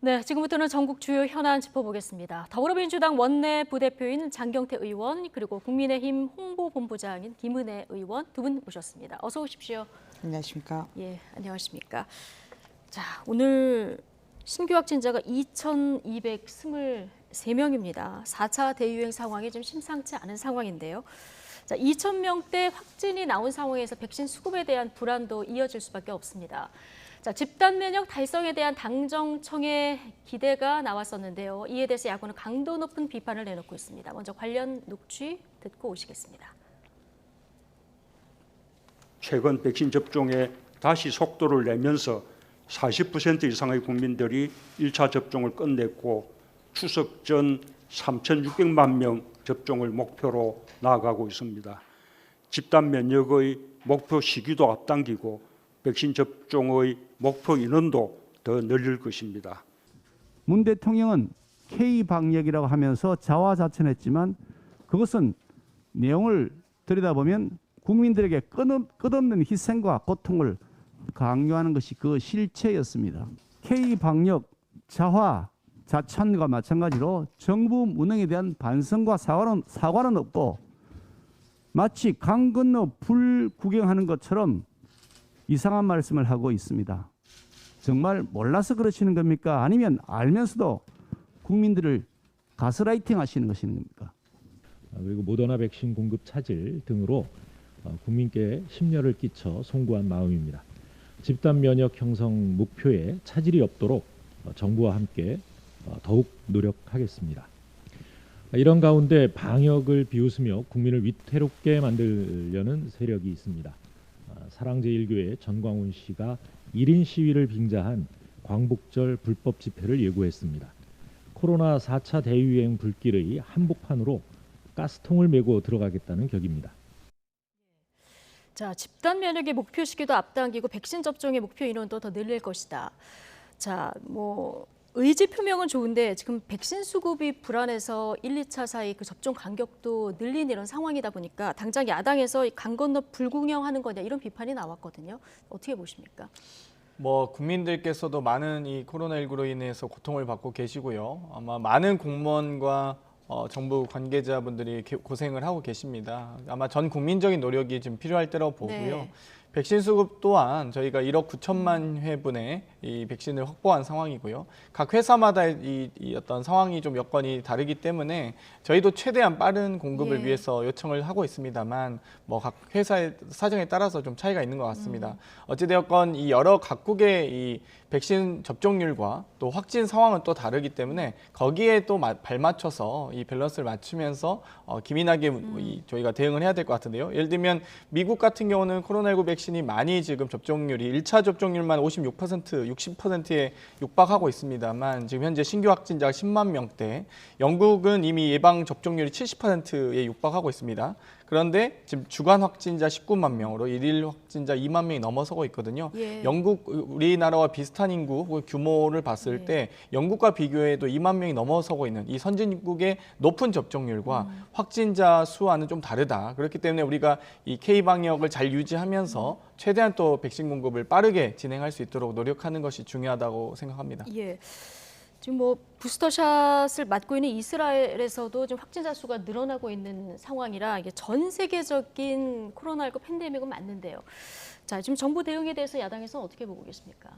네, 지금부터는 전국 주요 현안 짚어보겠습니다. 더불어민주당 원내 부대표인 장경태 의원 그리고 국민의힘 홍보본부장인 김은혜 의원 두 분 모셨습니다. 어서 오십시오. 안녕하십니까? 예, 안녕하십니까. 자, 오늘 신규 확진자가 2,223명입니다. 4차 대유행 상황이 좀 심상치 않은 상황인데요. 자, 2,000명대 확진이 나온 상황에서 백신 수급에 대한 불안도 이어질 수밖에 없습니다. 자, 집단 면역 달성에 대한 당정청의 기대가 나왔었는데요. 이에 대해서 야구는 강도 높은 비판을 내놓고 있습니다. 먼저 관련 녹취 듣고 오시겠습니다. 최근 백신 접종에 다시 속도를 내면서 40% 이상의 국민들이 1차 접종을 끝냈고 추석 전 3,600만 명 접종을 목표로 나아가고 있습니다. 집단 면역의 목표 시기도 앞당기고 백신 접종의 목표 인원도 더 늘릴 것입니다. 문 대통령은 K방역이라고 하면서 자화자찬했지만 그것은 내용을 들여다보면 국민들에게 끝없는 희생과 고통을 강요하는 것이 그 실체였습니다. K방역 자화자찬과 마찬가지로 정부 무능에 대한 반성과 사과는 없고 마치 강 건너 불 구경하는 것처럼 이상한 말씀을 하고 있습니다. 정말 몰라서 그러시는 겁니까? 아니면 알면서도 국민들을 가스라이팅 하시는 것입니까? 그리고 모더나 백신 공급 차질 등으로 국민께 심려를 끼쳐 송구한 마음입니다. 집단 면역 형성 목표에 차질이 없도록 정부와 함께 더욱 노력하겠습니다. 이런 가운데 방역을 비웃으며 국민을 위태롭게 만들려는 세력이 있습니다. 사랑제일교회 전광훈 씨가 1인 시위를 빙자한 광복절 불법 집회를 예고했습니다. 코로나 4차 대유행 불길의 한복판으로 가스통을 메고 들어가겠다는 격입니다. 자, 집단 면역의 목표 시기도 앞당기고 백신 접종의 목표 인원도 더 늘릴 것이다. 자, 의지 표명은 좋은데 지금 백신 수급이 불안해서 1, 2차 사이 그 접종 간격도 늘린 이런 상황이다 보니까 당장 야당에서 강 건너 불구경하는 거냐 이런 비판이 나왔거든요. 어떻게 보십니까? 국민들께서도 많은 이 코로나19로 인해서 고통을 받고 계시고요. 아마 많은 공무원과 정부 관계자분들이 고생을 하고 계십니다. 아마 전 국민적인 노력이 좀 필요할 때라고 보고요. 네. 백신 수급 또한 저희가 1억 9천만 회분의 이 백신을 확보한 상황이고요. 각 회사마다 이 어떤 상황이 좀 여건이 다르기 때문에 저희도 최대한 빠른 공급을 위해서 요청을 하고 있습니다만 각 회사의 사정에 따라서 좀 차이가 있는 것 같습니다. 어찌되었건 이 여러 각국의 이 백신 접종률과 또 확진 상황은 또 다르기 때문에 거기에 또 발맞춰서 이 밸런스를 맞추면서 기민하게 저희가 대응을 해야 될 것 같은데요. 예를 들면 미국 같은 경우는 코로나19 백신이 많이 지금 접종률이 1차 접종률만 56%, 60%에 육박하고 있습니다만 지금 현재 신규 확진자가 10만 명대, 영국은 이미 예방 접종률이 70%에 육박하고 있습니다. 그런데 지금 주간 확진자 19만 명으로 일일 확진자 2만 명이 넘어서고 있거든요. 영국, 우리나라와 비슷한 인구 규모를 봤을 때 영국과 비교해도 2만 명이 넘어서고 있는 이 선진국의 높은 접종률과 확진자 수와는 좀 다르다. 그렇기 때문에 우리가 이 K방역을 잘 유지하면서 최대한 또 백신 공급을 빠르게 진행할 수 있도록 노력하는 것이 중요하다고 생각합니다. 예. 지금 부스터샷을 맞고 있는 이스라엘에서도 지금 확진자 수가 늘어나고 있는 상황이라 이게 전 세계적인 코로나19 팬데믹은 맞는데요. 자, 지금 정부 대응에 대해서 야당에서는 어떻게 보고 계십니까?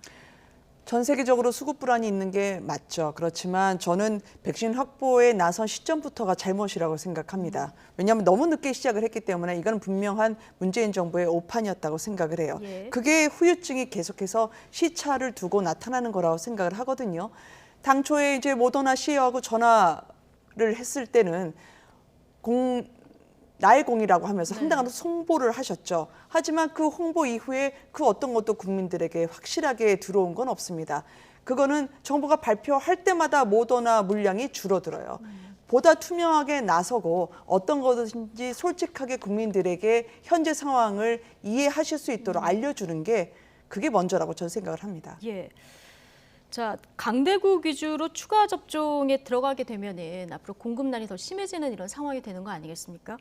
전 세계적으로 수급 불안이 있는 게 맞죠. 그렇지만 저는 백신 확보에 나선 시점부터가 잘못이라고 생각합니다. 왜냐하면 너무 늦게 시작을 했기 때문에 이건 분명한 문재인 정부의 오판이었다고 생각을 해요. 그게 후유증이 계속해서 시차를 두고 나타나는 거라고 생각을 하거든요. 당초에 이제 모더나 CEO하고 전화를 했을 때는 나의 공이라고 하면서 상당한 홍보를 하셨죠. 하지만 그 홍보 이후에 그 어떤 것도 국민들에게 확실하게 들어온 건 없습니다. 그거는 정부가 발표할 때마다 모더나 물량이 줄어들어요. 보다 투명하게 나서고 어떤 것든지 솔직하게 국민들에게 현재 상황을 이해하실 수 있도록 알려주는 게 그게 먼저라고 저는 생각을 합니다. 예. 자, 강대국 위주로 추가 접종에 들어가게 되면은 앞으로 공급난이 더 심해지는 이런 상황이 되는 거 아니겠습니까?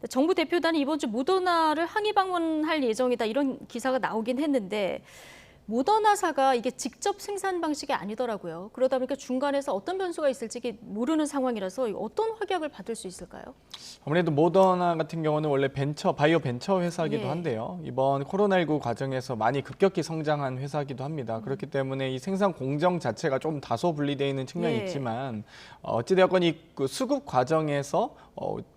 정부 대표단이 이번 주 모더나를 항의 방문할 예정이다 이런 기사가 나오긴 했는데 모더나사가 이게 직접 생산 방식이 아니더라고요. 그러다 보니까 중간에서 어떤 변수가 있을지 이게 모르는 상황이라서 어떤 확약을 받을 수 있을까요? 아무래도 모더나 같은 경우는 원래 바이오 벤처 회사이기도 예. 한데요. 이번 코로나19 과정에서 많이 급격히 성장한 회사이기도 합니다. 그렇기 때문에 이 생산 공정 자체가 좀 다소 분리되어 있는 측면이 예. 있지만 어찌되었건 그 수급 과정에서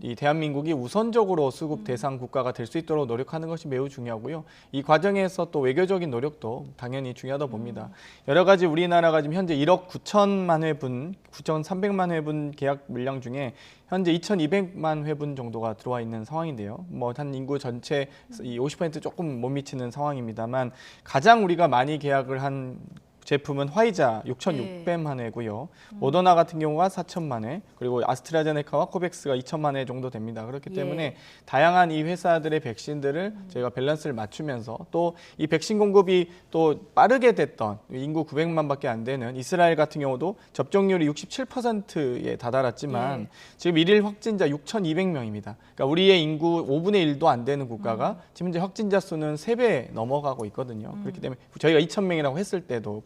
이 대한민국이 우선적으로 수급 대상 국가가 될 수 있도록 노력하는 것이 매우 중요하고요. 이 과정에서 또 외교적인 노력도 당연히 중요하다고 봅니다. 여러 가지 우리나라가 지금 현재 1억 9천만 회분, 9,300만 회분 계약 물량 중에 현재 2,200만 회분 정도가 들어와 있는 상황인데요. 뭐 한 인구 전체 이 50% 조금 못 미치는 상황입니다만 가장 우리가 많이 계약을 한 제품은 화이자 6,600만 회고요. 모더나 같은 경우가 4천만 회, 그리고 아스트라제네카와 코백스가 2천만 회 정도 됩니다. 그렇기 때문에 다양한 이 회사들의 백신들을 저희가 밸런스를 맞추면서 또 이 백신 공급이 또 빠르게 됐던 인구 900만밖에 안 되는 이스라엘 같은 경우도 접종률이 67%에 다다랐지만 지금 일일 확진자 6,200명입니다. 그러니까 우리의 인구 5분의 1도 안 되는 국가가 지금 현재 확진자 수는 3배 넘어가고 있거든요. 그렇기 때문에 저희가 2,000명이라고 했을 때도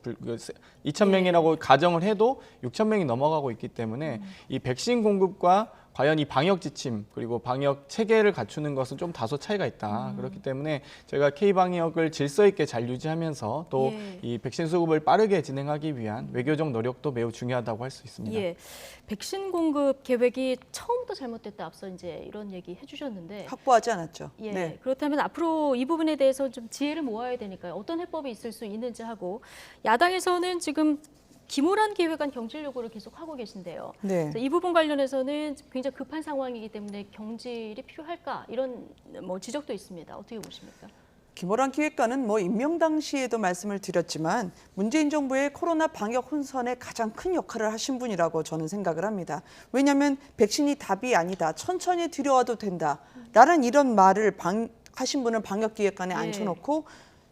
2,000명이라고 가정을 해도 6,000명이 넘어가고 있기 때문에 이 백신 공급과 과연 이 방역 지침 그리고 방역 체계를 갖추는 것은 좀 다소 차이가 있다. 그렇기 때문에 저희가 K-방역을 질서 있게 잘 유지하면서 또 이 백신 수급을 빠르게 진행하기 위한 외교적 노력도 매우 중요하다고 할 수 있습니다. 예. 백신 공급 계획이 처음부터 잘못됐다 앞서 이제 이런 얘기 해주셨는데 확보하지 않았죠. 예. 네. 그렇다면 앞으로 이 부분에 대해서 좀 지혜를 모아야 되니까요. 어떤 해법이 있을 수 있는지 하고 야당에서는 지금 김호란 기획안 경질 요구를 계속 하고 계신데요. 네. 그래서 이 부분 관련해서는 굉장히 급한 상황이기 때문에 경질이 필요할까 이런 뭐 지적도 있습니다. 어떻게 보십니까? 김호란 기획관은 뭐 임명 당시에도 말씀을 드렸지만 문재인 정부의 코로나 방역 혼선에 가장 큰 역할을 하신 분이라고 저는 생각을 합니다. 왜냐하면 백신이 답이 아니다. 천천히 들여와도 된다. 라는 이런 말을 하신 분을 방역 기획관에 앉혀놓고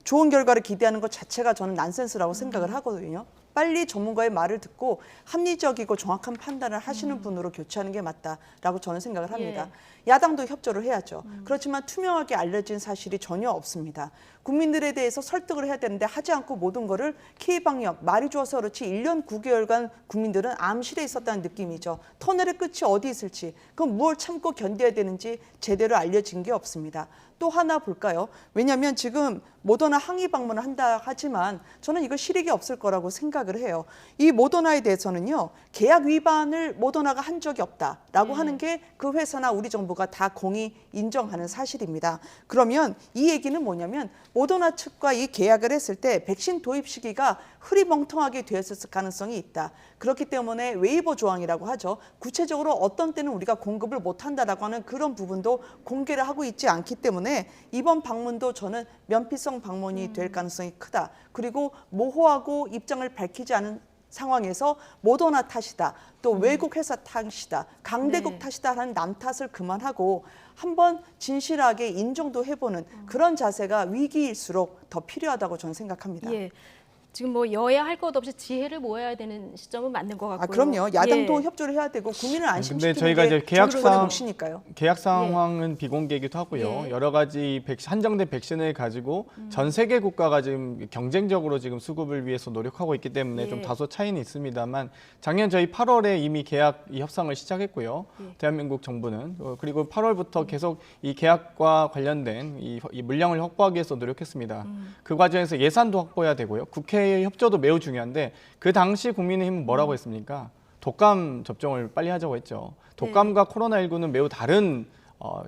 좋은 결과를 기대하는 것 자체가 저는 난센스라고 생각을 하거든요. 빨리 전문가의 말을 듣고 합리적이고 정확한 판단을 하시는 분으로 교체하는 게 맞다라고 저는 생각을 합니다. 야당도 협조를 해야죠. 그렇지만 투명하게 알려진 사실이 전혀 없습니다. 국민들에 대해서 설득을 해야 되는데 하지 않고 모든 거를 K방역, 말이 좋아서 그렇지 1년 9개월간 국민들은 암실에 있었다는 느낌이죠. 터널의 끝이 어디 있을지, 그럼 무엇을 참고 견뎌야 되는지 제대로 알려진 게 없습니다. 또 하나 볼까요? 왜냐하면 지금 모더나 항의 방문을 한다 하지만 저는 이거 실익이 없을 거라고 생각을 해요. 이 모더나에 대해서는요. 계약 위반을 모더나가 한 적이 없다라고 하는 게 그 회사나 우리 정부가 다 공히 인정하는 사실입니다. 그러면 이 얘기는 뭐냐면 모더나 측과 이 계약을 했을 때 백신 도입 시기가 흐리멍텅하게 되었을 가능성이 있다. 그렇기 때문에 웨이버 조항이라고 하죠. 구체적으로 어떤 때는 우리가 공급을 못한다라고 하는 그런 부분도 공개를 하고 있지 않기 때문에 이번 방문도 저는 면피성 방문이 될 가능성이 크다. 그리고 모호하고 입장을 밝히지 않은 상황에서 모더나 탓이다. 또 외국 회사 탓이다. 강대국 탓이다 하는 남 탓을 그만하고 한번 진실하게 인정도 해보는 그런 자세가 위기일수록 더 필요하다고 저는 생각합니다. 예. 지금 뭐 여야 할 것 없이 지혜를 모아야 되는 시점은 맞는 것 같고요. 아, 그럼요. 야당도 협조를 해야 되고 국민을 안심시키는 근데 저희가 이제 게 정권의 몫이니까요. 계약 상황은 비공개이기도 하고요. 여러 가지 한정된 백신을 가지고 전 세계 국가가 지금 경쟁적으로 지금 수급을 위해서 노력하고 있기 때문에 좀 다소 차이는 있습니다만 작년 저희 8월에 이미 계약 이 협상을 시작했고요. 대한민국 정부는 그리고 8월부터 계속 이 계약과 관련된 이 물량을 확보하기 위해서 노력했습니다. 그 과정에서 예산도 확보해야 되고요. 국회 협조도 매우 중요한데 그 당시 국민의힘은 뭐라고 했습니까? 독감 접종을 빨리 하자고 했죠. 독감과 코로나19는 매우 다른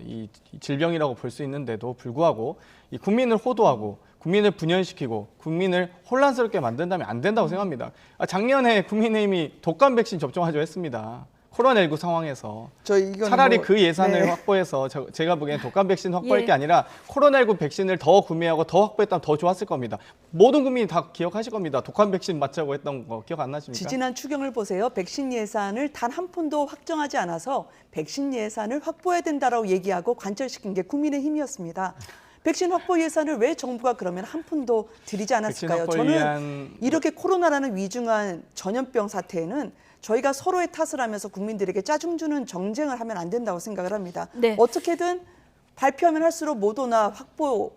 이 질병이라고 볼 수 있는데도 불구하고 이 국민을 호도하고 국민을 분열시키고 국민을 혼란스럽게 만든다면 안 된다고 생각합니다. 작년에 국민의힘이 독감 백신 접종하자고 했습니다. 코로나19 상황에서 차라리 그 예산을 확보해서 제가 보기엔 독감 백신 확보할 게 아니라 코로나19 백신을 더 구매하고 더 확보했다면 더 좋았을 겁니다. 모든 국민이 다 기억하실 겁니다. 독감 백신 맞자고 했던 거 기억 안 나십니까? 지지난 추경을 보세요. 백신 예산을 단 한 푼도 확정하지 않아서 백신 예산을 확보해야 된다라고 얘기하고 관철시킨 게 국민의힘이었습니다. 백신 확보 예산을 왜 정부가 그러면 한 푼도 들이지 않았을까요? 저는 이렇게 코로나라는 위중한 전염병 사태에는 저희가 서로의 탓을 하면서 국민들에게 짜증 주는 정쟁을 하면 안 된다고 생각을 합니다. 어떻게든 발표하면 할수록 모더나 확보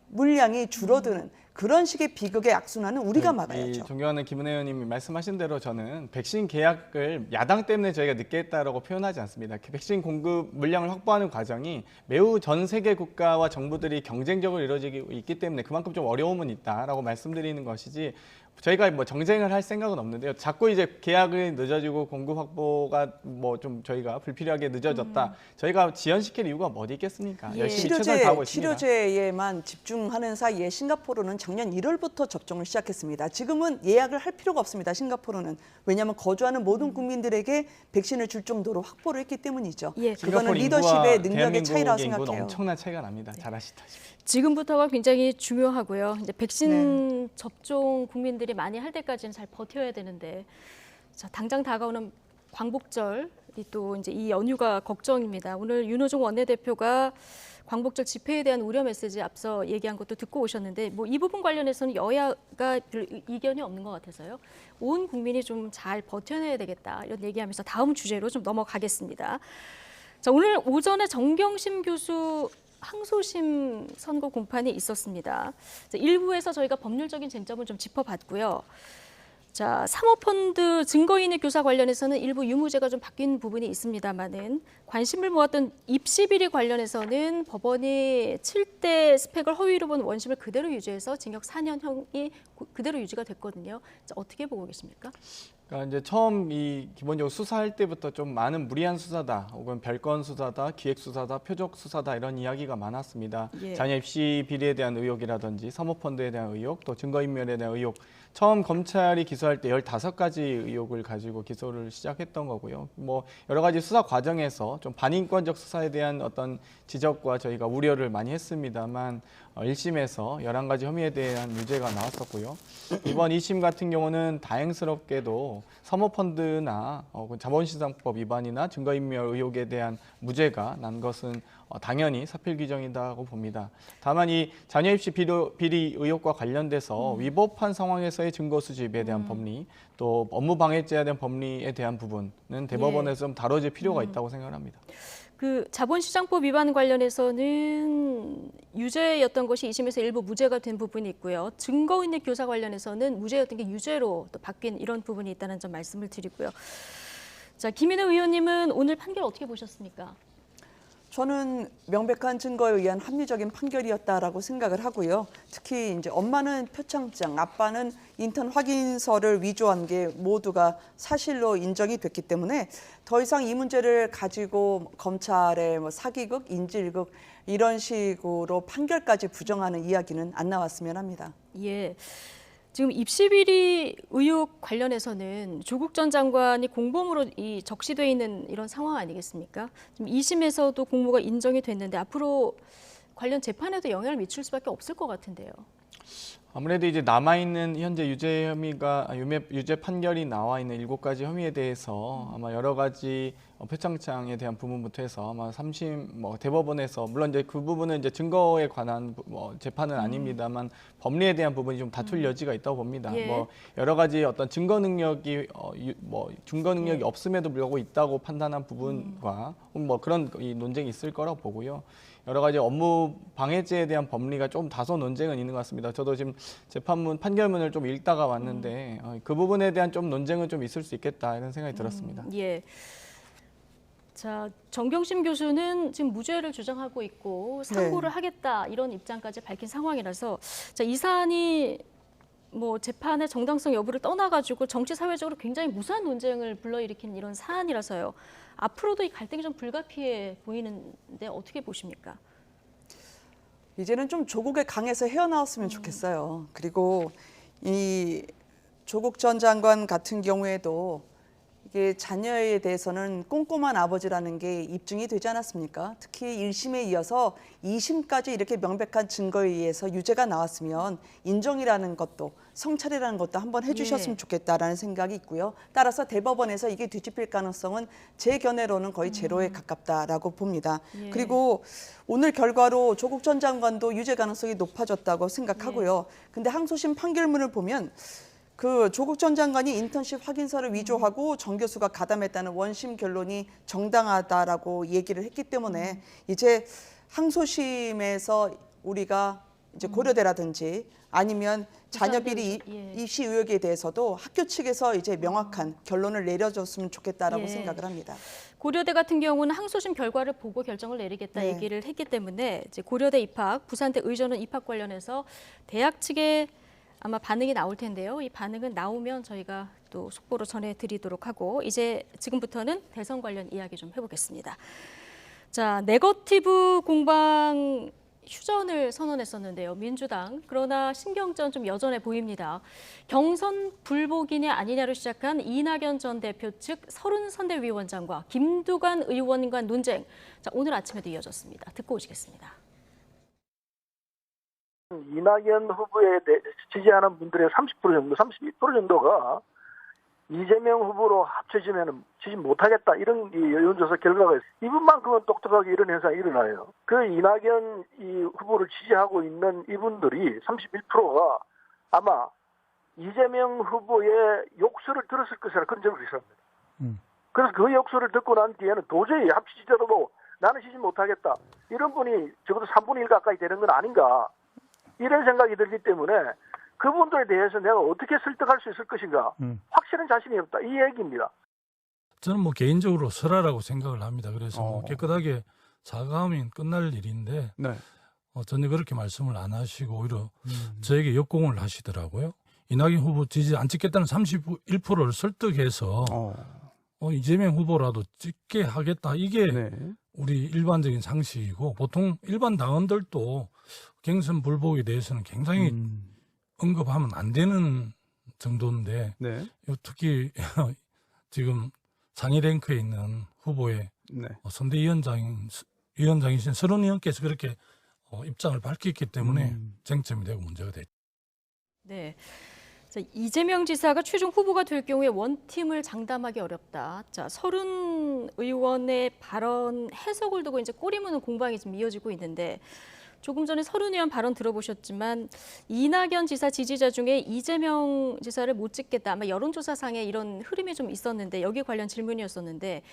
물량이 줄어드는 그런 식의 비극의 악순환은 우리가 이 막아야죠. 존경하는 김은혜 의원님이 말씀하신 대로 저는 백신 계약을 야당 때문에 저희가 늦게 했다라고 표현하지 않습니다. 백신 공급 물량을 확보하는 과정이 매우 전 세계 국가와 정부들이 경쟁적으로 이루어지고 있기 때문에 그만큼 좀 어려움은 있다라고 말씀드리는 것이지 저희가 뭐 정쟁을 할 생각은 없는데요. 자꾸 이제 계약이 늦어지고 공급 확보가 뭐 좀 저희가 불필요하게 늦어졌다. 저희가 지연시킬 이유가 뭐 어디 있겠습니까? 예. 열심히 최선을 다하고 있습니다. 치료제에만 집중하는 사이에 싱가포르는 작년 1월부터 접종을 시작했습니다. 지금은 예약을 할 필요가 없습니다. 싱가포르는. 왜냐하면 거주하는 모든 국민들에게 백신을 줄 정도로 확보를 했기 때문이죠. 예. 그거는 싱가포르 리더십의 인구와 능력의 차이라고 대한민국의 인구는 생각해요. 엄청난 차이가 납니다. 잘 아시다시피. 지금부터가 굉장히 중요하고요. 이제 백신 네. 접종 국민들이 많이 할 때까지는 잘 버텨야 되는데, 자, 당장 다가오는 광복절이 또 이제 이 연휴가 걱정입니다. 오늘 윤호중 원내대표가 광복절 집회에 대한 우려 메시지 앞서 얘기한 것도 듣고 오셨는데, 뭐 이 부분 관련해서는 여야가 별 이견이 없는 것 같아서요. 온 국민이 좀 잘 버텨내야 되겠다 이런 얘기하면서 다음 주제로 좀 넘어가겠습니다. 자, 오늘 오전에 정경심 교수 항소심 선고 공판이 있었습니다. 자, 일부에서 저희가 법률적인 쟁점을 좀 짚어봤고요. 자, 사모펀드 증거인의 교사 관련해서는 일부 유무죄가 좀 바뀐 부분이 있습니다만은 관심을 모았던 입시 비리 관련해서는 법원이 7대 스펙을 허위로 본 원심을 그대로 유지해서 징역 4년형이 그대로 유지가 됐거든요. 자, 어떻게 보고 계십니까? 그러니까 이제 처음 이 기본적으로 수사할 때부터 좀 많은 무리한 수사다, 혹은 별건 수사다, 기획 수사다, 표적 수사다 이런 이야기가 많았습니다. 예. 자녀 입시 비리에 대한 의혹이라든지 사모펀드에 대한 의혹, 또 증거인멸에 대한 의혹. 처음 검찰이 기소할 때 15가지 의혹을 가지고 기소를 시작했던 거고요. 뭐 여러 가지 수사 과정에서 좀 반인권적 수사에 대한 어떤 지적과 저희가 우려를 많이 했습니다만 1심에서 11가지 혐의에 대한 유죄가 나왔었고요. 이번 2심 같은 경우는 다행스럽게도 사모펀드나 자본시장법 위반이나 증거인멸 의혹에 대한 무죄가 난 것은 당연히 사필 규정이라고 봅니다. 다만 이 자녀 입시 비리 의혹과 관련돼서 위법한 상황에서의 증거 수집에 대한 법리, 또 업무 방해죄에 대한 법리에 대한 부분은 대법원에서 좀 다뤄질 필요가 있다고 생각합니다. 그 자본시장법 위반 관련해서는 유죄였던 것이 2심에서 일부 무죄가 된 부분이 있고요. 증거인의 교사 관련해서는 무죄였던 게 유죄로 또 바뀐 이런 부분이 있다는 점 말씀을 드리고요. 자, 김인혜 의원님은 오늘 판결 어떻게 보셨습니까? 저는 명백한 증거에 의한 합리적인 판결이었다라고 생각을 하고요. 특히 이제 엄마는 표창장, 아빠는 인턴 확인서를 위조한 게 모두가 사실로 인정이 됐기 때문에 더 이상 이 문제를 가지고 검찰의 뭐 사기극, 인질극 이런 식으로 판결까지 부정하는 이야기는 안 나왔으면 합니다. 예. 지금 입시 비리 의혹 관련해서는 조국 전 장관이 공범으로 적시돼 있는 이런 상황 아니겠습니까? 지금 2심에서도 공모가 인정이 됐는데 앞으로 관련 재판에도 영향을 미칠 수밖에 없을 것 같은데요. 아무래도 이제 남아있는 현재 유죄 혐의가 유죄 판결이 나와 있는 7가지 혐의에 대해서 아마 여러 가지 표창장에 대한 부분부터 해서 아마 3심 대법원에서 물론 이제 그 부분은 이제 증거에 관한 재판은 아닙니다만 법리에 대한 부분이 좀 다툴 여지가 있다고 봅니다. 예. 여러 가지 어떤 증거 능력이 증거 능력이 없음에도 불구하고 있다고 판단한 부분과 그런 이 논쟁이 있을 거라고 보고요. 여러 가지 업무 방해죄에 대한 법리가 좀 다소 논쟁은 있는 것 같습니다. 저도 지금 재판문 판결문을 좀 읽다가 왔는데 그 부분에 대한 좀 논쟁은 좀 있을 수 있겠다 이런 생각이 들었습니다. 예. 자, 정경심 교수는 지금 무죄를 주장하고 있고 상고를 하겠다 이런 입장까지 밝힌 상황이라서 자, 이 사안이 뭐 재판의 정당성 여부를 떠나가지고 정치 사회적으로 굉장히 무수한 논쟁을 불러일으킨 이런 사안이라서요. 앞으로도 이 갈등이 좀 불가피해 보이는데 어떻게 보십니까? 이제는 좀 조국의 강에서 헤어나왔으면 좋겠어요. 그리고 이 조국 전 장관 같은 경우에도 이게 자녀에 대해서는 꼼꼼한 아버지라는 게 입증이 되지 않았습니까? 특히 1심에 이어서 2심까지 이렇게 명백한 증거에 의해서 유죄가 나왔으면 인정이라는 것도 성찰이라는 것도 한번 해주셨으면 좋겠다라는 생각이 있고요. 따라서 대법원에서 이게 뒤집힐 가능성은 제 견해로는 거의 제로에 가깝다라고 봅니다. 예. 그리고 오늘 결과로 조국 전 장관도 유죄 가능성이 높아졌다고 생각하고요. 근데 항소심 판결문을 보면 그 조국 전 장관이 인턴십 확인서를 위조하고 정 교수가 가담했다는 원심 결론이 정당하다라고 얘기를 했기 때문에 이제 항소심에서 우리가 이제 고려대라든지 아니면 자녀 비리 예. 입시 의혹에 대해서도 학교 측에서 이제 명확한 결론을 내려줬으면 좋겠다라고 예. 생각을 합니다. 고려대 같은 경우는 항소심 결과를 보고 결정을 내리겠다 네. 얘기를 했기 때문에 이제 고려대 입학, 부산대 의전원 입학 관련해서 대학 측에 아마 반응이 나올 텐데요. 이 반응은 나오면 저희가 또 속보로 전해드리도록 하고 이제 지금부터는 대선 관련 이야기 좀 해보겠습니다. 자, 네거티브 공방 휴전을 선언했었는데요. 민주당. 그러나 신경전 좀 여전해 보입니다. 경선 불복이냐 아니냐로 시작한 이낙연 전 대표 측 서른 선대위원장과 김두관 의원 간 논쟁. 자, 오늘 아침에도 이어졌습니다. 듣고 오시겠습니다. 이낙연 후보에 지지하는 분들의 30% 정도, 32% 정도가 이재명 후보로 합쳐지면 지지 못하겠다 이런 여론조사 결과가 있어요. 이분만큼은 똑똑하게 이런 현상이 일어나요. 그 이낙연 후보를 지지하고 있는 이분들이 31%가 아마 이재명 후보의 욕설을 들었을 것이라 그런 점을 예상합니다. 그래서 그 욕설을 듣고 난 뒤에는 도저히 합치지더라도 나는 지지 못하겠다. 이런 분이 적어도 3분의 1 가까이 되는 건 아닌가. 이런 생각이 들기 때문에 그분들에 대해서 내가 어떻게 설득할 수 있을 것인가 확실한 자신이 없다 이 얘기입니다. 저는 뭐 개인적으로 설화라고 생각을 합니다. 그래서 뭐 깨끗하게 사과하면 끝날 일인데 네. 전혀 그렇게 말씀을 안 하시고 오히려 저에게 역공을 하시더라고요. 이낙연 후보 지지 안 찍겠다는 31%를 설득해서 이재명 후보라도 찍게 하겠다. 이게 네. 우리 일반적인 상식이고 보통 일반 당원들도 경선 불복에 대해서는 굉장히 언급하면 안 되는 정도인데 네. 특히 지금 상위 랭크에 있는 후보의 네. 선대위원장이신 서른 의원께서 그렇게 입장을 밝혔기 때문에 쟁점이 되고 문제가 됐죠. 네. 자, 이재명 지사가 최종 후보가 될 경우에 원팀을 장담하기 어렵다. 자, 서른 의원의 발언 해석을 두고 이제 꼬리 무는 공방이 지금 이어지고 있는데 조금 전에 서른 의원 발언 들어보셨지만 이낙연 지사 지지자 중에 이재명 지사를 못 찍겠다. 아마 여론조사상에 이런 흐름이 좀 있었는데 여기 관련 질문이었었는데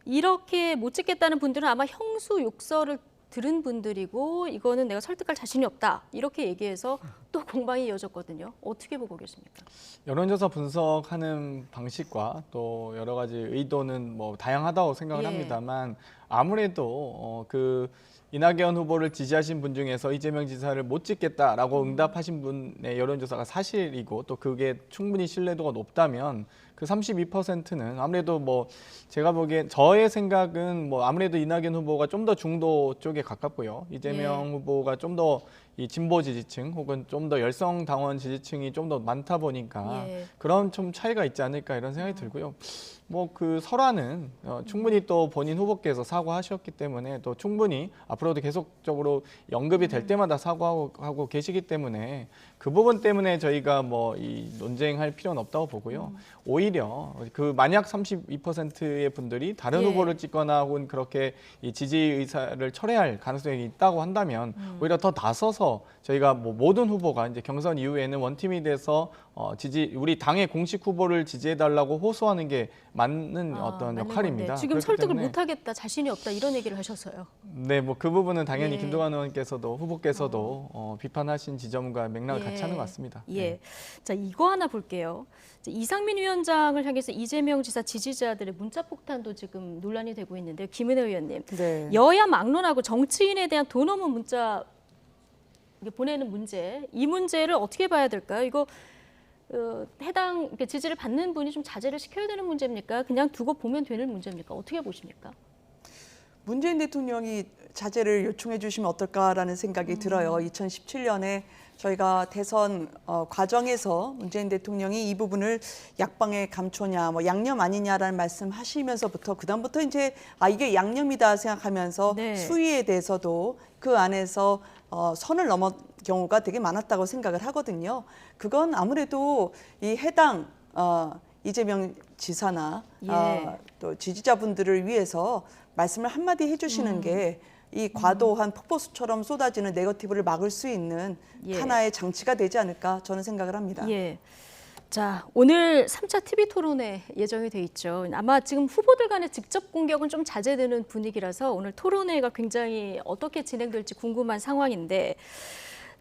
이렇게 못 찍겠다는 분들은 아마 형수 욕설을 들은 분들이고 이거는 내가 설득할 자신이 없다. 이렇게 얘기해서 또 공방이 이어졌거든요. 어떻게 보고 계십니까? 여론조사 분석하는 방식과 또 여러 가지 의도는 뭐 다양하다고 생각을 예. 합니다만 아무래도 그 이낙연 후보를 지지하신 분 중에서 이재명 지사를 못 찍겠다라고 응답하신 분의 여론조사가 사실이고 또 그게 충분히 신뢰도가 높다면 그 32%는 아무래도 뭐 제가 보기엔 저의 생각은 뭐 아무래도 이낙연 후보가 좀 더 중도 쪽에 가깝고요. 이재명 예. 후보가 좀 더 이 진보 지지층 혹은 좀 더 열성 당원 지지층이 좀 더 많다 보니까 예. 그런 좀 차이가 있지 않을까 이런 생각이 들고요. 뭐 그 설화는 충분히 또 본인 후보께서 사과하셨기 때문에 또 충분히 앞으로도 계속적으로 언급이 될 때마다 사과하고 계시기 때문에 그 부분 때문에 저희가 뭐 이 논쟁할 필요는 없다고 보고요. 오히려 그 만약 32%의 분들이 다른 예. 후보를 찍거나 혹은 그렇게 이 지지 의사를 철회할 가능성이 있다고 한다면 오히려 더 나서서 저희가 뭐 모든 후보가 이제 경선 이후에는 원팀이 돼서 우리 당의 공식 후보를 지지해달라고 호소하는 게 맞는 어떤 맞는 역할입니다. 건데 지금 그렇기 설득을 때문에 못하겠다, 자신이 없다 이런 얘기를 하셔서요. 네, 뭐 그 부분은 당연히 예. 김두관 의원께서도 후보께서도 비판하신 지점과 맥락을 예. 같이 하는 것 같습니다. 예. 네. 자, 이거 하나 볼게요. 자, 이상민 위원장을 향해서 이재명 지사 지지자들의 문자 폭탄도 지금 논란이 되고 있는데요. 김은혜 의원님. 네. 여야 막론하고 정치인에 대한 돈 없는 문자 보내는 문제, 이 문제를 어떻게 봐야 될까요? 이거 해당 지지를 받는 분이 좀 자제를 시켜야 되는 문제입니까? 그냥 두고 보면 되는 문제입니까? 어떻게 보십니까? 문재인 대통령이 자제를 요청해 주시면 어떨까라는 생각이 들어요. 2017년에 저희가 대선 과정에서 문재인 대통령이 이 부분을 약방에 감초냐, 뭐 양념 아니냐라는 말씀하시면서부터 그다음부터 이제 이게 양념이다 생각하면서 네. 수위에 대해서도 그 안에서 선을 넘은 경우가 되게 많았다고 생각을 하거든요. 그건 아무래도 이 해당 이재명 지사나 예. 또 지지자분들을 위해서 말씀을 한마디 해주시는 게 이 과도한 폭포수처럼 쏟아지는 네거티브를 막을 수 있는 예. 하나의 장치가 되지 않을까 저는 생각을 합니다. 예. 자, 오늘 3차 TV 토론회 예정이 돼 있죠. 아마 지금 후보들 간의 직접 공격은 좀 자제되는 분위기라서 오늘 토론회가 굉장히 어떻게 진행될지 궁금한 상황인데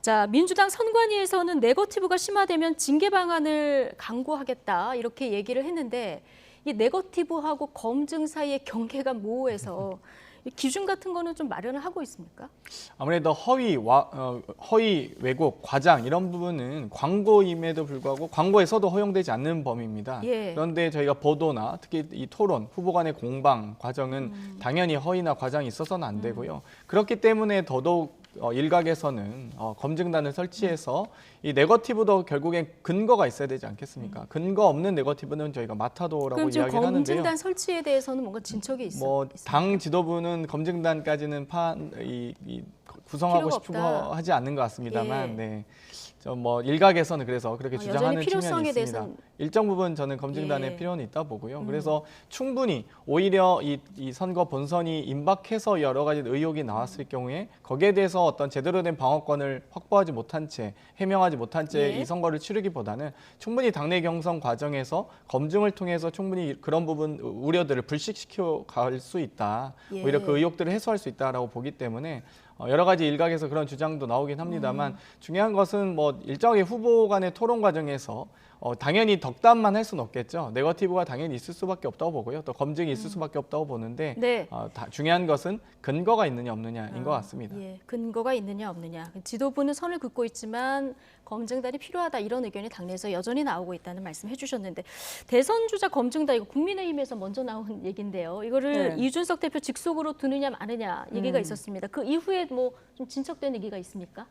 자, 민주당 선관위에서는 네거티브가 심화되면 징계 방안을 강구하겠다 이렇게 얘기를 했는데 이 네거티브하고 검증 사이의 경계가 모호해서 이 기준 같은 거는 좀 마련을 하고 있습니까? 아무래도 허위 왜곡, 과장 이런 부분은 광고임에도 불구하고 광고에서도 허용되지 않는 범위입니다. 예. 그런데 저희가 보도나 특히 이 토론, 후보 간의 공방 과정은 당연히 허위나 과장이 있어서는 안 되고요. 그렇기 때문에 더더욱 일각에서는 검증단을 설치해서 이 네거티브도 결국엔 근거가 있어야 되지 않겠습니까? 근거 없는 네거티브는 저희가 마타도라고 그럼 지금 이야기를 하는데요. 검증단 설치에 대해서는 뭔가 진척이 있습니까? 당 지도부는 검증단까지는 구성하고 필요가 싶고 없다. 하지 않는 것 같습니다만, 예. 네. 일각에서는 그래서 그렇게 여전히 주장하는 측면이 필요성에 있습니다. 대해서는- 일정 부분 저는 검증단의 예. 필요는 있다 보고요. 그래서 충분히 오히려 이 선거 본선이 임박해서 여러 가지 의혹이 나왔을 경우에 거기에 대해서 어떤 제대로 된 방어권을 확보하지 못한 채, 해명하지 못한 채 예. 이 선거를 치르기보다는 충분히 당내 경선 과정에서 검증을 통해서 충분히 그런 부분 우려들을 불식시켜 갈 수 있다. 예. 오히려 그 의혹들을 해소할 수 있다라고 보기 때문에 여러 가지 일각에서 그런 주장도 나오긴 합니다만 중요한 것은 일정하게 후보 간의 토론 과정에서 당연히 덕담만 할 수는 없겠죠. 네거티브가 당연히 있을 수밖에 없다고 보고요. 또 검증이 있을 수밖에 없다고 보는데 네. 중요한 것은 근거가 있느냐 없느냐인 것 같습니다. 예, 근거가 있느냐 없느냐. 지도부는 선을 긋고 있지만 검증단이 필요하다 이런 의견이 당내에서 여전히 나오고 있다는 말씀해 주셨는데 대선 주자 검증단 이거 국민의힘에서 먼저 나온 얘기인데요. 이거를 네. 이준석 대표 직속으로 두느냐 마느냐 얘기가 있었습니다. 그 이후에 뭐 좀 진척된 얘기가 있습니까?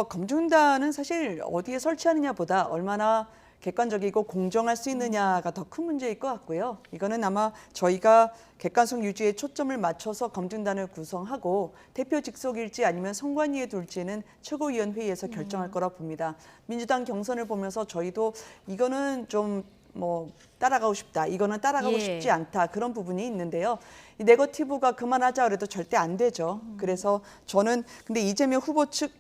검증단은 사실 어디에 설치하느냐보다 얼마나 객관적이고 공정할 수 있느냐가 더 큰 문제일 것 같고요. 이거는 아마 저희가 객관성 유지에 초점을 맞춰서 검증단을 구성하고 대표 직속일지 아니면 선관위에 둘지는 최고위원회의에서 결정할 거라 봅니다. 민주당 경선을 보면서 저희도 이거는 좀 따라가고 싶다. 이거는 따라가고 예. 싶지 않다. 그런 부분이 있는데요. 이 네거티브가 그만하자 그래도 절대 안 되죠. 그래서 저는 근데 이재명 후보 측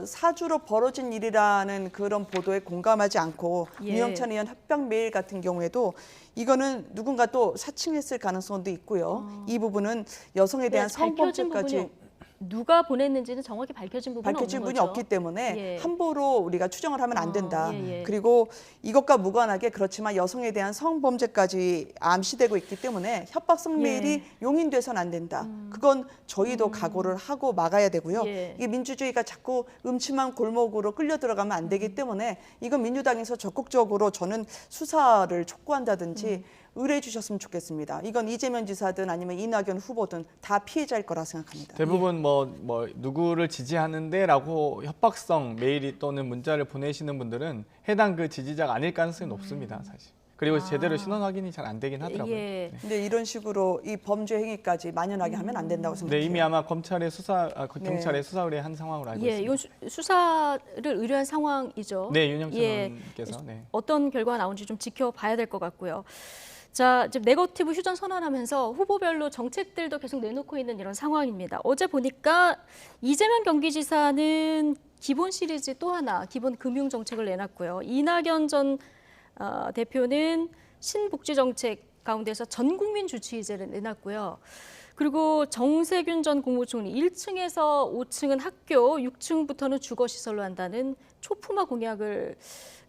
사주로 벌어진 일이라는 그런 보도에 공감하지 않고 예. 유영찬 의원 합병 메일 같은 경우에도 이거는 누군가 또 사칭했을 가능성도 있고요. 이 부분은 여성에 대한 밝혀진 성범죄까지 부분이 누가 보냈는지는 정확히 밝혀진 부분은 밝혀진 없는 분이 거죠. 없기 때문에 예. 함부로 우리가 추정을 하면 안 된다. 예, 예. 그리고 이것과 무관하게 그렇지만 여성에 대한 성범죄까지 암시되고 있기 때문에 협박성 메일이 예. 용인돼서는 안 된다. 그건 저희도 각오를 하고 막아야 되고요. 예. 이게 민주주의가 자꾸 음침한 골목으로 끌려 들어가면 안 되기 때문에 이건 민주당에서 적극적으로 저는 수사를 촉구한다든지 의뢰해 주셨으면 좋겠습니다. 이건 이재명 지사든 아니면 이낙연 후보든 다 피해자일 거라 생각합니다. 대부분 누구를 지지하는데라고 협박성 메일이 또는 문자를 보내시는 분들은 해당 그 지지자가 아닐 가능성이 높습니다, 사실. 그리고 제대로 신원 확인이 잘 안 되긴 하더라고요. 예. 네. 근데 이런 식으로 이 범죄 행위까지 만연하게 하면 안 된다고 네, 생각해요. 이미 아마 검찰의 경찰의 수사 의뢰한 상황으로 알고 예, 있습니다. 이건 수사를 의뢰한 상황이죠. 네, 윤영찬 예. 의원께서. 네. 어떤 결과가 나온지 좀 지켜봐야 될 것 같고요. 자, 지금 네거티브 휴전 선언하면서 후보별로 정책들도 계속 내놓고 있는 이런 상황입니다. 어제 보니까 이재명 경기지사는 기본 시리즈 또 하나 기본 금융 정책을 내놨고요. 이낙연 전 대표는 신복지 정책 가운데서 전 국민 주치의제를 내놨고요. 그리고 정세균 전 국무총리 1층에서 5층은 학교, 6층부터는 주거시설로 한다는 초품화 공약을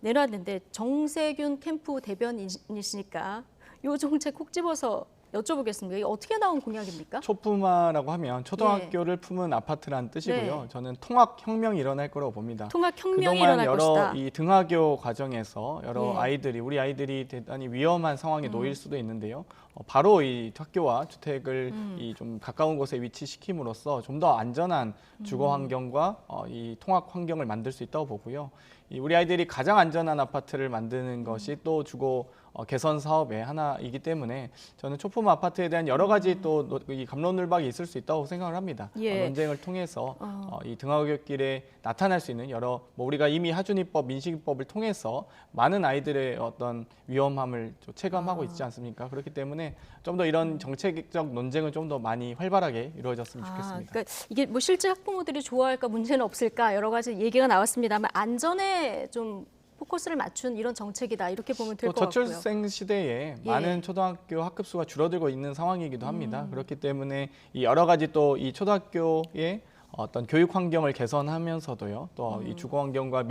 내놨는데 정세균 캠프 대변인이시니까 이 정책 꼭 집어서 여쭤보겠습니다. 이게 어떻게 나온 공약입니까? 초품화라고 하면 초등학교를 품은 아파트라는 뜻이고요. 네. 저는 통학혁명이 일어날 거라고 봅니다. 통학혁명이 그동안 일어날 여러 것이다. 이 등하교 과정에서 여러 예. 우리 아이들이 대단히 위험한 상황에 놓일 수도 있는데요. 바로 이 학교와 주택을 이 좀 가까운 곳에 위치시킴으로써 좀 더 안전한 주거 환경과 이 통학 환경을 만들 수 있다고 보고요. 우리 아이들이 가장 안전한 아파트를 만드는 것이 또 주거 개선 사업의 하나이기 때문에 저는 초품 아파트에 대한 여러 가지 또 이 갑론을박이 있을 수 있다고 생각을 합니다. 예. 논쟁을 통해서 이 등하교길에 나타날 수 있는 여러 우리가 이미 하준이법, 민식이법을 통해서 많은 아이들의 어떤 위험함을 체감하고 있지 않습니까? 그렇기 때문에 좀 더 이런 정책적 논쟁은 좀 더 많이 활발하게 이루어졌으면 좋겠습니다. 그러니까 이게 뭐 실제 학부모들이 좋아할까 문제는 없을까 여러 가지 얘기가 나왔습니다만 안전에 좀 포커스를 맞춘 이런 정책이다 이렇게 보면 될 또 것 같고요. 저출생 시대에 예. 많은 초등학교 학급 수가 줄어들고 있는 상황이기도 합니다. 그렇기 때문에 이 여러 가지 또 이 초등학교의 어떤 교육 환경을 개선하면서도요. 또 이 주거 환경과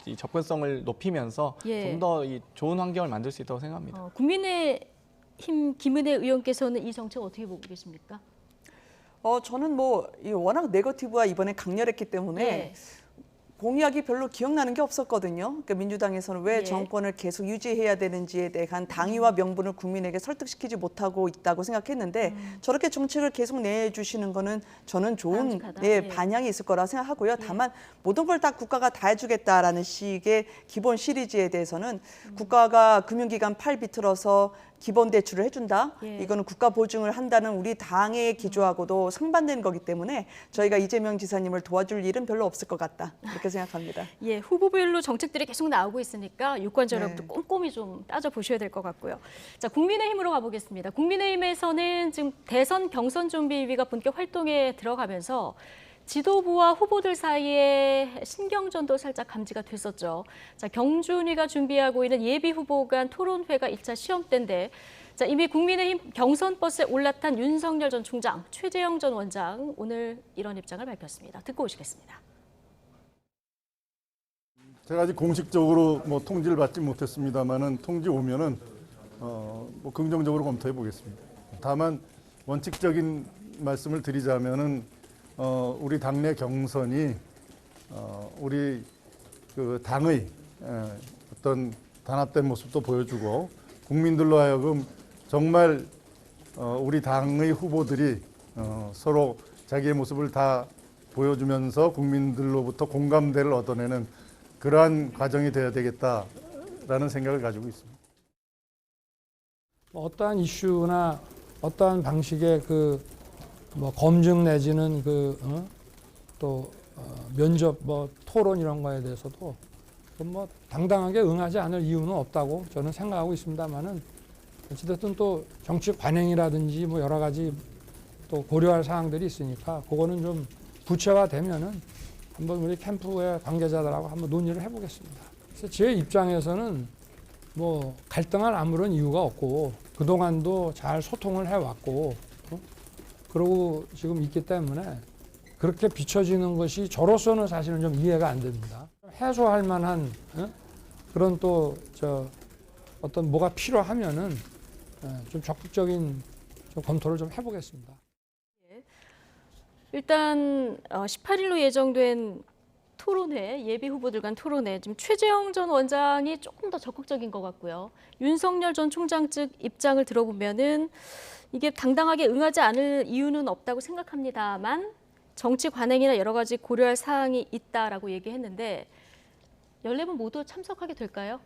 이 접근성을 높이면서 예. 좀 더 이 좋은 환경을 만들 수 있다고 생각합니다. 국민의힘 김은혜 의원께서는 이 정책 어떻게 보고 계십니까? 저는 워낙 네거티브가 이번에 강렬했기 때문에 네. 공약이 별로 기억나는 게 없었거든요. 그러니까 민주당에서는 왜 예. 정권을 계속 유지해야 되는지에 대한 당위와 명분을 국민에게 설득시키지 못하고 있다고 생각했는데 저렇게 정책을 계속 내주시는 거는 저는 좋은 바람직하다. 예. 반향이 있을 거라 생각하고요. 다만 모든 걸 다 국가가 다 해주겠다라는 식의 기본 시리즈에 대해서는 국가가 금융기관 팔 비틀어서 기본 대출을 해준다. 예. 이거는 국가 보증을 한다는 우리 당의 기조하고도 상반되는 거기 때문에 저희가 이재명 지사님을 도와줄 일은 별로 없을 것 같다. 이렇게 생각합니다. 예, 후보별로 정책들이 계속 나오고 있으니까 유권자로부터 네. 꼼꼼히 좀 따져보셔야 될 것 같고요. 자, 국민의힘으로 가보겠습니다. 국민의힘에서는 지금 대선 경선 준비위가 본격 활동에 들어가면서 지도부와 후보들 사이에 신경전도 살짝 감지가 됐었죠. 자, 경준위가 준비하고 있는 예비 후보 간 토론회가 1차 시험대인데 자, 이미 국민의힘 경선 버스에 올라탄 윤석열 전 총장, 최재형 전 원장 오늘 이런 입장을 밝혔습니다. 듣고 오시겠습니다. 제가 아직 공식적으로 통지를 받지 못했습니다만은 통지 오면은 긍정적으로 검토해 보겠습니다. 다만 원칙적인 말씀을 드리자면은 우리 당내 경선이 우리 그 당의 어떤 단합된 모습도 보여주고 국민들로 하여금 정말 우리 당의 후보들이 서로 자기의 모습을 다 보여주면서 국민들로부터 공감대를 얻어내는 그러한 과정이 되어야 되겠다라는 생각을 가지고 있습니다. 어떠한 이슈나 어떠한 방식의 검증 내지는 면접 토론 이런 거에 대해서도 당당하게 응하지 않을 이유는 없다고 저는 생각하고 있습니다만은 어찌됐든 또 정치 관행이라든지 여러 가지 또 고려할 사항들이 있으니까 그거는 좀 구체화되면은 한번 우리 캠프의 관계자들하고 한번 논의를 해보겠습니다. 그래서 제 입장에서는 갈등할 아무런 이유가 없고 그동안도 잘 소통을 해왔고 그러고 지금 있기 때문에 그렇게 비춰지는 것이 저로서는 사실은 좀 이해가 안 됩니다. 해소할 만한 그런 어떤 뭐가 필요하면은 좀 적극적인 검토를 좀 해보겠습니다. 일단 18일로 예정된 토론회, 예비 후보들 간 토론회, 지금 최재형 전 원장이 조금 더 적극적인 것 같고요. 윤석열 전 총장 측 입장을 들어보면은 이게 당당하게 응하지 않을 이유는 없다고 생각합니다만 정치 관행이나 여러 가지 고려할 사항이 있다라고 얘기했는데 14분 모두 참석하게 될까요?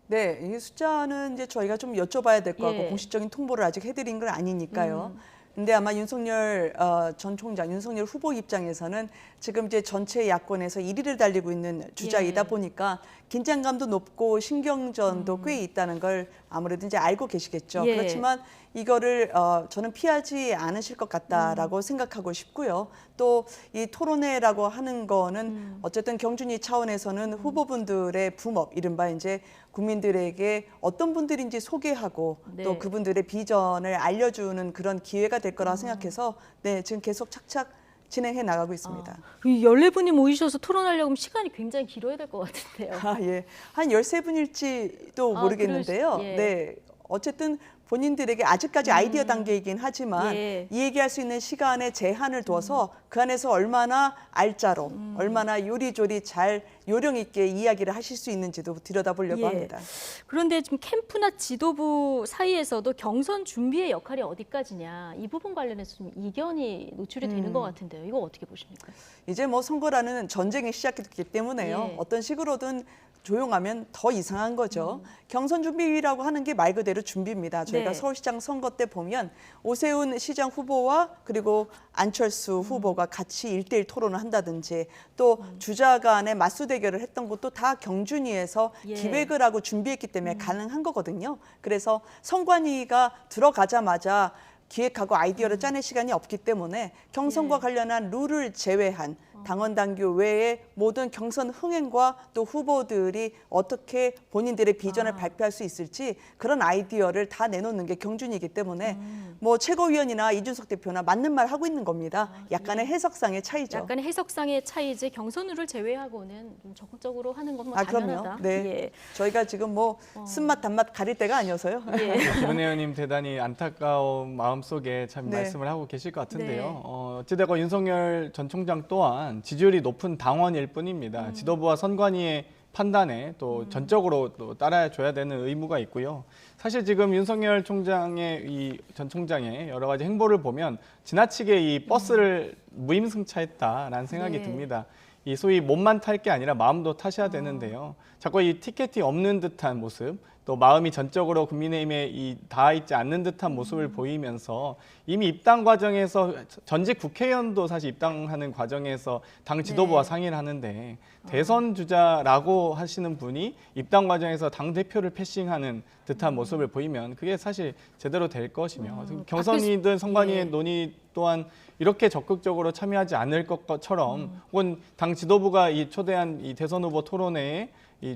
네, 이 숫자는 이제 저희가 좀 여쭤봐야 될 것 같고 예. 공식적인 통보를 아직 해드린 건 아니니까요. 근데 아마 윤석열 전 총장, 윤석열 후보 입장에서는 지금 이제 전체 야권에서 1위를 달리고 있는 주자이다 예. 보니까 긴장감도 높고 신경전도 꽤 있다는 걸 아무래도 이제 알고 계시겠죠. 예. 그렇지만 이거를 저는 피하지 않으실 것 같다라고 생각하고 싶고요. 또 이 토론회라고 하는 거는 어쨌든 경준위 차원에서는 후보분들의 붐업, 이른바 이제 국민들에게 어떤 분들인지 소개하고 네. 또 그분들의 비전을 알려주는 그런 기회가 될 거라 생각해서 네, 지금 계속 착착 진행해 나가고 있습니다. 14분이 모이셔서 토론하려면 시간이 굉장히 길어야 될 것 같은데요. 예. 한 13분일지도 모르겠는데요. 예. 네. 어쨌든 본인들에게 아직까지 아이디어 단계이긴 하지만 예. 이 얘기할 수 있는 시간에 제한을 두어서 그 안에서 얼마나 알짜로, 얼마나 요리조리 잘 요령 있게 이야기를 하실 수 있는지도 들여다보려고 예. 합니다. 그런데 지금 캠프나 지도부 사이에서도 경선 준비의 역할이 어디까지냐 이 부분 관련해서 좀 이견이 노출이 되는 것 같은데요. 이거 어떻게 보십니까? 이제 선거라는 전쟁이 시작됐기 때문에요. 예. 어떤 식으로든 조용하면 더 이상한 거죠. 경선 준비위라고 하는 게 말 그대로 준비입니다. 저희가 네. 서울시장 선거 때 보면 오세훈 시장 후보와 그리고 안철수 후보가 같이 1대1 토론을 한다든지 또 주자 간의 맞수 대결을 했던 것도 다 경준위에서 예. 기획을 하고 준비했기 때문에 가능한 거거든요. 그래서 선관위가 들어가자마자 기획하고 아이디어를 짜낼 시간이 없기 때문에 경선과 예. 관련한 룰을 제외한 당원 당규 외에 모든 경선 흥행과 또 후보들이 어떻게 본인들의 비전을 발표할 수 있을지 그런 아이디어를 다 내놓는 게 경준이기 때문에 뭐 최고위원이나 이준석 대표나 맞는 말 하고 있는 겁니다. 약간의 해석상의 차이죠. 약간의 해석상의 차이지 경선룰을 제외하고는 좀 적극적으로 하는 건 뭐 당연하다. 그럼요. 네. 예. 저희가 지금 뭐 쓴맛 단맛 가릴 때가 아니어서요. 예. 김은혜 의원님 대단히 안타까운 마음속에 참 네. 말씀을 하고 계실 것 같은데요. 네. 어찌되건 윤석열 전 총장 또한 지지율이 높은 당원일 뿐입니다. 지도부와 선관위의 판단에 또 전적으로 또 따라줘야 되는 의무가 있고요. 사실 지금 윤석열 총장의 전 총장의 여러 가지 행보를 보면 지나치게 이 버스를 무임승차했다라는 생각이 네. 듭니다. 이 소위 몸만 탈 게 아니라 마음도 타셔야 되는데요. 자꾸 이 티켓이 없는 듯한 모습, 또 마음이 전적으로 국민의힘에 닿아 있지 않는 듯한 모습을 보이면서 이미 입당 과정에서 전직 국회의원도 사실 입당하는 과정에서 당 지도부와 네. 상의를 하는데 대선 주자라고 하시는 분이 입당 과정에서 당 대표를 패싱하는 듯한 모습을 보이면 그게 사실 제대로 될 것이며 경선이든 선관위의 예. 논의 또한 이렇게 적극적으로 참여하지 않을 것처럼 혹은 당 지도부가 초대한 이 대선 후보 토론회에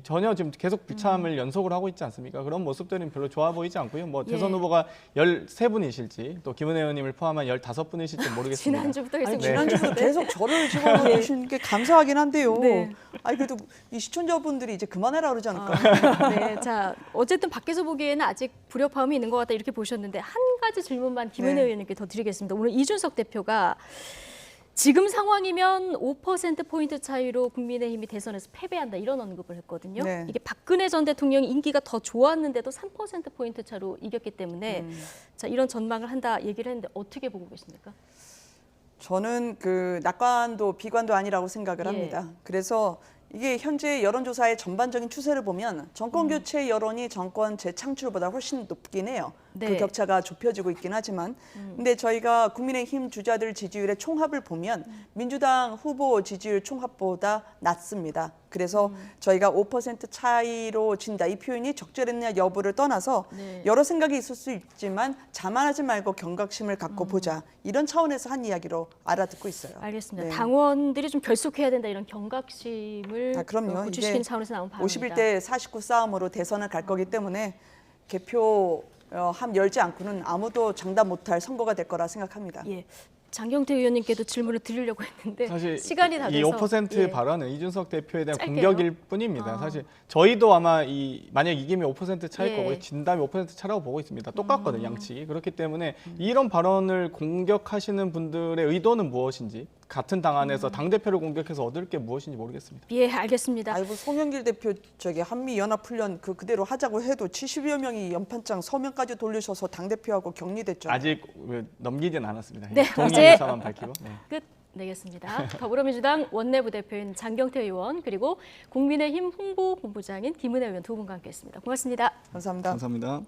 전혀 지금 계속 비참을 연속을 하고 있지 않습니까? 그런 모습들은 별로 좋아 보이지 않고요. 뭐 대선 예. 후보가 13분이실지 또 김은혜 의원님을 포함한 15분이실지 모르겠습니다. 지난주부터 계속 지난주부터 계속 저를 집어넣으시는 게 감사하긴 한데요. 네. 아니 그래도 이 시청자분들이 이제 그만해라 그러지 않을까? 네, 자 어쨌든 밖에서 보기에는 아직 불협화음이 있는 것 같다 이렇게 보셨는데 한 가지 질문만 김은혜 네. 의원님께 더 드리겠습니다. 오늘 이준석 대표가 지금 상황이면 5%포인트 차이로 국민의힘이 대선에서 패배한다 이런 언급을 했거든요. 네. 이게 박근혜 전 대통령이 인기가 더 좋았는데도 3%포인트 차로 이겼기 때문에 자 이런 전망을 한다 얘기를 했는데 어떻게 보고 계십니까? 저는 그 낙관도 비관도 아니라고 생각을 예. 합니다. 그래서 이게 현재 여론조사의 전반적인 추세를 보면 정권 교체 여론이 정권 재창출보다 훨씬 높긴 해요. 네. 그 격차가 좁혀지고 있긴 하지만 근데 저희가 국민의힘 주자들 지지율의 총합을 보면 민주당 후보 지지율 총합보다 낮습니다. 그래서 저희가 5% 차이로 진다 이 표현이 적절했냐 여부를 떠나서 네. 여러 생각이 있을 수 있지만 자만하지 말고 경각심을 갖고 보자 이런 차원에서 한 이야기로 알아듣고 있어요. 알겠습니다. 네. 당원들이 좀 결속해야 된다 이런 경각심을 그럼요. 구축시키는 이제 차원에서 나온 발언입니다. 51대 49 싸움으로 대선을 갈 거기 때문에 개표 함 열지 않고는 아무도 장담 못할 선거가 될 거라 생각합니다. 예, 장경태 의원님께도 질문을 드리려고 했는데 사실 시간이 다 돼서 이 5% 예. 발언은 이준석 대표에 대한 짧게요? 공격일 뿐입니다. 사실 저희도 아마 만약 이기면 5% 차일 예. 거고요. 진다면 5% 차라고 보고 있습니다. 똑같거든요, 양측이. 그렇기 때문에 이런 발언을 공격하시는 분들의 의도는 무엇인지 같은 당 안에서 당 대표를 공격해서 얻을 게 무엇인지 모르겠습니다. 예, 알겠습니다. 아이고 송영길 대표 한미연합훈련 그대로 하자고 해도 70여 명이 연판장 서명까지 돌리셔서 당대표하고 격리됐죠. 아직 넘기진 않았습니다. 네, 동의 이제 의사만 밝히고. 네. 끝 내겠습니다. 더불어민주당 원내부 대표인 장경태 의원 그리고 국민의힘 홍보본부장인 김은혜 의원 두 분과 함께했습니다. 고맙습니다. 감사합니다. 감사합니다.